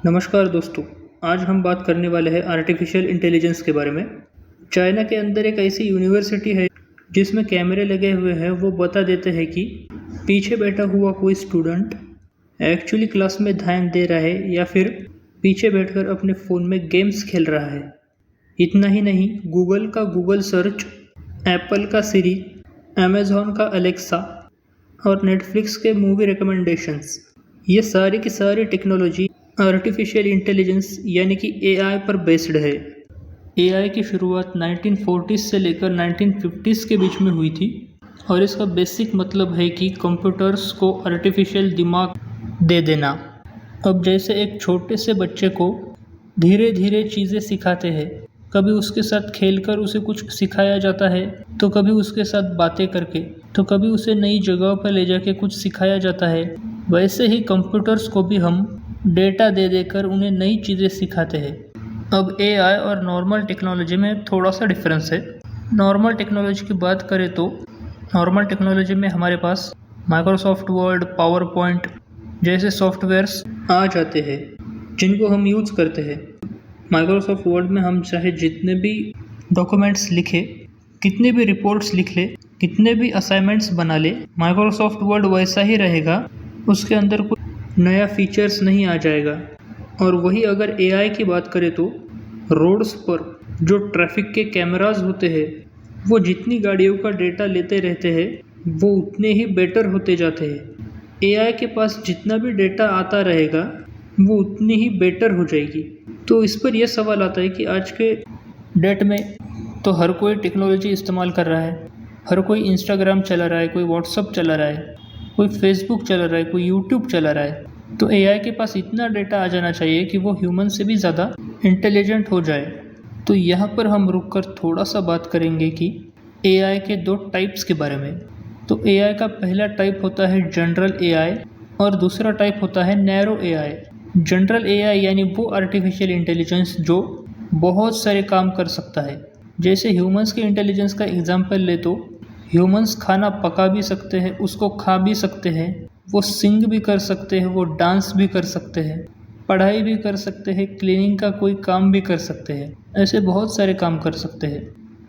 नमस्कार दोस्तों। आज हम बात करने वाले हैं आर्टिफिशियल इंटेलिजेंस के बारे में। चाइना के अंदर एक ऐसी यूनिवर्सिटी है जिसमें कैमरे लगे हुए हैं। वो बता देते हैं कि पीछे बैठा हुआ कोई स्टूडेंट एक्चुअली क्लास में ध्यान दे रहा है या फिर पीछे बैठकर अपने फ़ोन में गेम्स खेल रहा है। इतना ही नहीं, गूगल का गूगल सर्च, एप्पल का सिरी, अमेज़ॉन का अलेक्सा और नेटफ्लिक्स के मूवी रिकमेंडेशंस, ये सारी की सारी टेक्नोलॉजी आर्टिफिशियल इंटेलिजेंस यानी कि एआई पर बेस्ड है। एआई की शुरुआत 1940s से लेकर 1950s के बीच में हुई थी और इसका बेसिक मतलब है कि कंप्यूटर्स को आर्टिफिशियल दिमाग दे देना। अब जैसे एक छोटे से बच्चे को धीरे धीरे चीज़ें सिखाते हैं, कभी उसके साथ खेलकर उसे कुछ सिखाया जाता है, तो कभी उसके साथ बातें करके, तो कभी उसे नई जगह पर ले जाके कुछ सिखाया जाता है। वैसे ही कंप्यूटर्स को भी हम डेटा दे देकर उन्हें नई चीज़ें सिखाते हैं। अब एआई और नॉर्मल टेक्नोलॉजी में थोड़ा सा डिफरेंस है। नॉर्मल टेक्नोलॉजी की बात करें तो नॉर्मल टेक्नोलॉजी में हमारे पास माइक्रोसॉफ्ट वर्ड, पावर पॉइंट जैसे सॉफ्टवेयर्स आ जाते हैं जिनको हम यूज़ करते हैं। माइक्रोसॉफ्ट वर्ड में हम चाहे जितने भी डॉक्यूमेंट्स लिखे, कितने भी रिपोर्ट्स लिख ले, कितने भी असाइनमेंट्स बना ले, माइक्रोसॉफ्ट वर्ड वैसा ही रहेगा। उसके अंदर कुछ नया फीचर्स नहीं आ जाएगा। और वही अगर एआई की बात करें तो रोड्स पर जो ट्रैफिक के कैमरास होते हैं, वो जितनी गाड़ियों का डेटा लेते रहते हैं वो उतने ही बेटर होते जाते हैं। एआई के पास जितना भी डेटा आता रहेगा वो उतनी ही बेटर हो जाएगी। तो इस पर यह सवाल आता है कि आज के डेट में तो हर कोई टेक्नोलॉजी इस्तेमाल कर रहा है। हर कोई इंस्टाग्राम चला रहा है, कोई व्हाट्सअप चला रहा है, कोई फेसबुक चला रहा है, कोई यूट्यूब चला रहा है। तो एआई के पास इतना डेटा आ जाना चाहिए कि वो ह्यूमन से भी ज़्यादा इंटेलिजेंट हो जाए। तो यहाँ पर हम रुककर थोड़ा सा बात करेंगे कि एआई के दो टाइप्स के बारे में। तो एआई का पहला टाइप होता है जनरल एआई और दूसरा टाइप होता है नैरो एआई। जनरल एआई यानी वो आर्टिफिशियल इंटेलिजेंस जो बहुत सारे काम कर सकता है। जैसे ह्यूमंस के इंटेलिजेंस का एग्जाम्पल ले तो ह्यूमंस खाना पका भी सकते हैं, उसको खा भी सकते हैं, वो सिंग भी कर सकते हैं, वो डांस भी कर सकते हैं, पढ़ाई भी कर सकते हैं, क्लीनिंग का कोई काम भी कर सकते हैं। ऐसे बहुत सारे काम कर सकते हैं।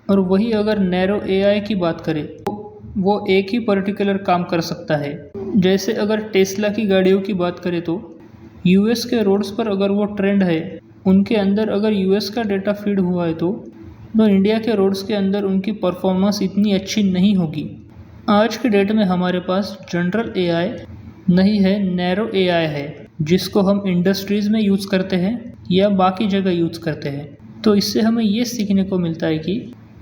और वही अगर नैरो एआई की बात करें तो वो एक ही पर्टिकुलर काम कर सकता है। जैसे अगर टेस्ला की गाड़ियों की बात करें तो यूएस के रोड्स पर अगर वो ट्रेंड है, उनके अंदर अगर यूएस का डेटा फीड हुआ है तो इंडिया के रोड्स के अंदर उनकी परफॉर्मेंस इतनी अच्छी नहीं होगी। आज के डेट में हमारे पास जनरल एआई नहीं है, नैरो एआई है, जिसको हम इंडस्ट्रीज़ में यूज़ करते हैं या बाकी जगह यूज़ करते हैं। तो इससे हमें ये सीखने को मिलता है कि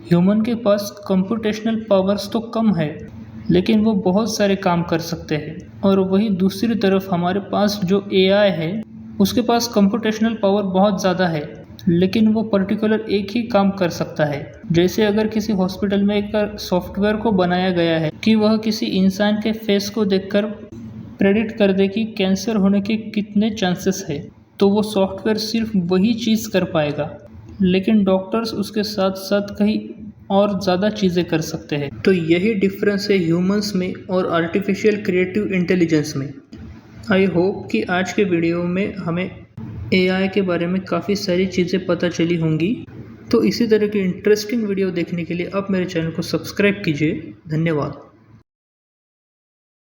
ह्यूमन के पास कंप्यूटेशनल पावर्स तो कम है, लेकिन वो बहुत सारे काम कर सकते हैं। और वही दूसरी तरफ हमारे पास जो एआई है उसके पास कंप्यूटेशनल पावर बहुत ज़्यादा है, लेकिन वो पर्टिकुलर एक ही काम कर सकता है। जैसे अगर किसी हॉस्पिटल में एक सॉफ्टवेयर को बनाया गया है कि वह किसी इंसान के फेस को देखकर प्रेडिक्ट कर दे कि कैंसर होने के कितने चांसेस है, तो वो सॉफ्टवेयर सिर्फ वही चीज़ कर पाएगा, लेकिन डॉक्टर्स उसके साथ साथ कहीं और ज़्यादा चीज़ें कर सकते हैं। तो यही डिफरेंस है ह्यूमंस में और आर्टिफिशियल क्रिएटिव इंटेलिजेंस में। आई होप कि आज के वीडियो में हमें एआई के बारे में काफ़ी सारी चीज़ें पता चली होंगी। तो इसी तरह की इंटरेस्टिंग वीडियो देखने के लिए आप मेरे चैनल को सब्सक्राइब कीजिए। धन्यवाद।